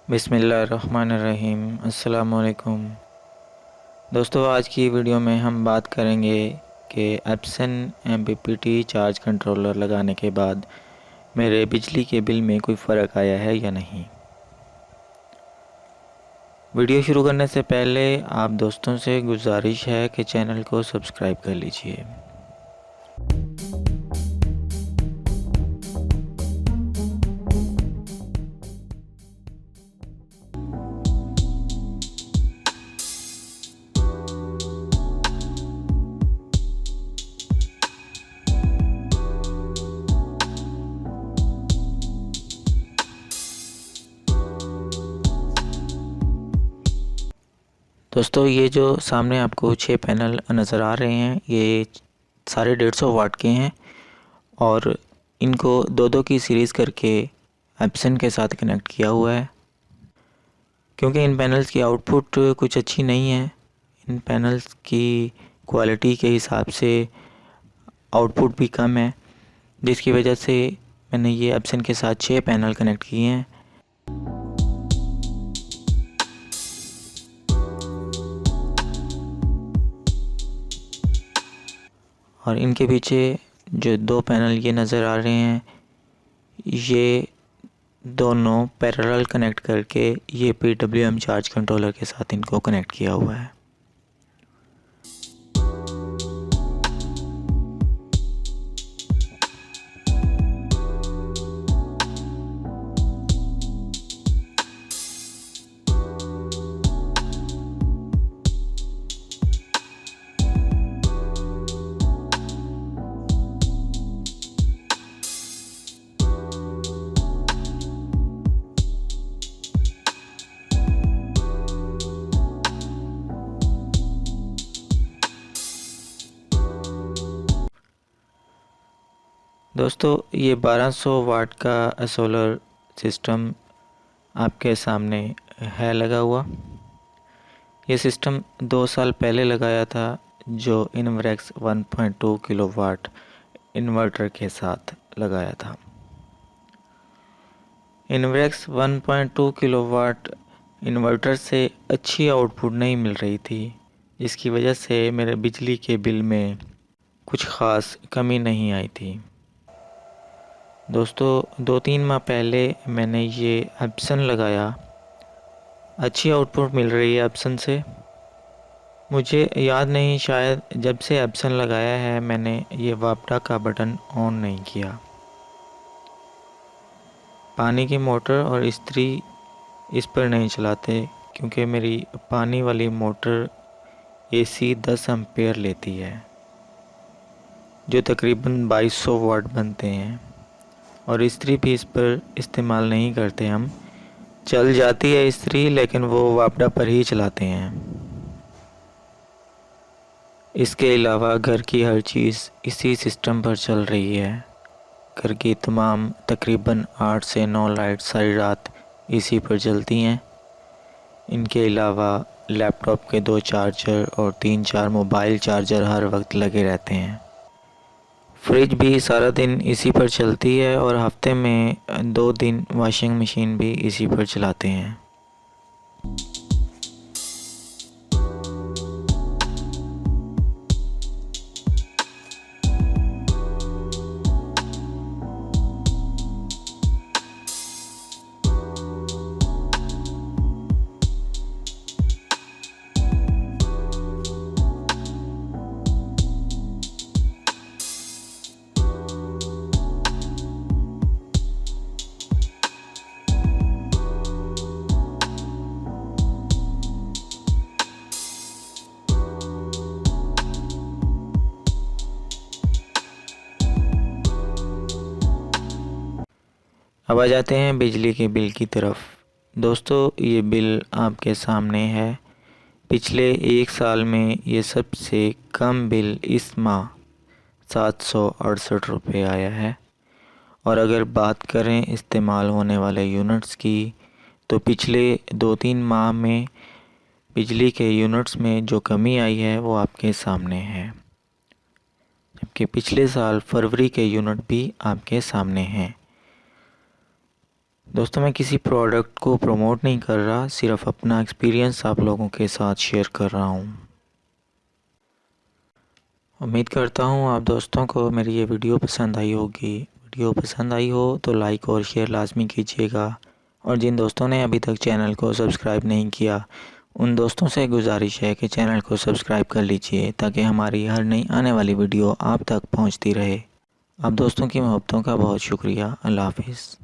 बिस्मिल्लाहिर्रहमानिर्रहीम। अस्सलामुअलैकुम दोस्तों, आज की वीडियो में हम बात करेंगे कि एप्सन MPPT चार्ज कंट्रोलर लगाने के बाद मेरे बिजली के बिल में कोई फ़र्क आया है या नहीं। वीडियो शुरू करने से पहले आप दोस्तों से गुजारिश है कि चैनल को सब्सक्राइब कर लीजिए। दोस्तों, ये जो सामने आपको 6 पैनल नज़र आ रहे हैं, ये सारे 150 वाट के हैं और इनको दो की सीरीज़ करके एप्सन के साथ कनेक्ट किया हुआ है। क्योंकि इन पैनल्स की आउटपुट कुछ अच्छी नहीं है, इन पैनल्स की क्वालिटी के हिसाब से आउटपुट भी कम है, जिसकी वजह से मैंने ये एप्सन के साथ 6 पैनल कनेक्ट किए हैं। और इनके पीछे जो 2 पैनल ये नज़र आ रहे हैं, ये दोनों पैरेलल कनेक्ट करके ये PWM चार्ज कंट्रोलर के साथ इनको कनेक्ट किया हुआ है। दोस्तों, ये 1200 वाट का सोलर सिस्टम आपके सामने है लगा हुआ। ये सिस्टम 2 साल पहले लगाया था, जो इनवर्क्स 1.2 किलोवाट इन्वर्टर के साथ लगाया था। इनवर्क्स 1.2 किलोवाट इन्वर्टर से अच्छी आउटपुट नहीं मिल रही थी, जिसकी वजह से मेरे बिजली के बिल में कुछ ख़ास कमी नहीं आई थी। दोस्तों, 2-3 माह पहले मैंने ये एप्सन लगाया, अच्छी आउटपुट मिल रही है एप्सन से। मुझे याद नहीं, शायद जब से एप्सन लगाया है मैंने ये वापडा का बटन ऑन नहीं किया। पानी की मोटर और इस्त्री इस पर नहीं चलाते, क्योंकि मेरी पानी वाली मोटर AC 10 एम्पेयर लेती है, जो तकरीबन 2200 वाट बनते हैं। और इस्त्री भी इस पर इस्तेमाल नहीं करते हम, चल जाती है इस्त्री, लेकिन वो वापडा पर ही चलाते हैं। इसके अलावा घर की हर चीज़ इसी सिस्टम पर चल रही है। घर की तमाम तकरीबन 8 से 9 लाइट सारी रात इसी पर चलती हैं। इनके अलावा लैपटॉप के 2 चार्जर और 3-4 मोबाइल चार्जर हर वक्त लगे रहते हैं। फ्रिज भी सारा दिन इसी पर चलती है और हफ्ते में 2 दिन वॉशिंग मशीन भी इसी पर चलाते हैं। अब आ जाते हैं बिजली के बिल की तरफ। दोस्तों, ये बिल आपके सामने है। पिछले 1 साल में ये सबसे कम बिल इस माह 768 रुपये आया है। और अगर बात करें इस्तेमाल होने वाले यूनिट्स की, तो पिछले 2-3 माह में बिजली के यूनिट्स में जो कमी आई है वो आपके सामने है, जबकि पिछले साल फरवरी के यूनिट भी आपके सामने हैं। दोस्तों मैं किसी प्रोडक्ट को प्रमोट नहीं कर रहा, सिर्फ अपना एक्सपीरियंस आप लोगों के साथ शेयर कर रहा हूँ। उम्मीद करता हूँ आप दोस्तों को मेरी ये वीडियो पसंद आई होगी। वीडियो पसंद आई हो तो लाइक और शेयर लाजमी कीजिएगा, और जिन दोस्तों ने अभी तक चैनल को सब्सक्राइब नहीं किया उन दोस्तों से गुजारिश है कि चैनल को सब्सक्राइब कर लीजिए, ताकि हमारी हर नई आने वाली वीडियो आप तक पहुंचती रहे। आप दोस्तों की मोहब्बतों का बहुत शुक्रिया। अल्लाह हाफिज़।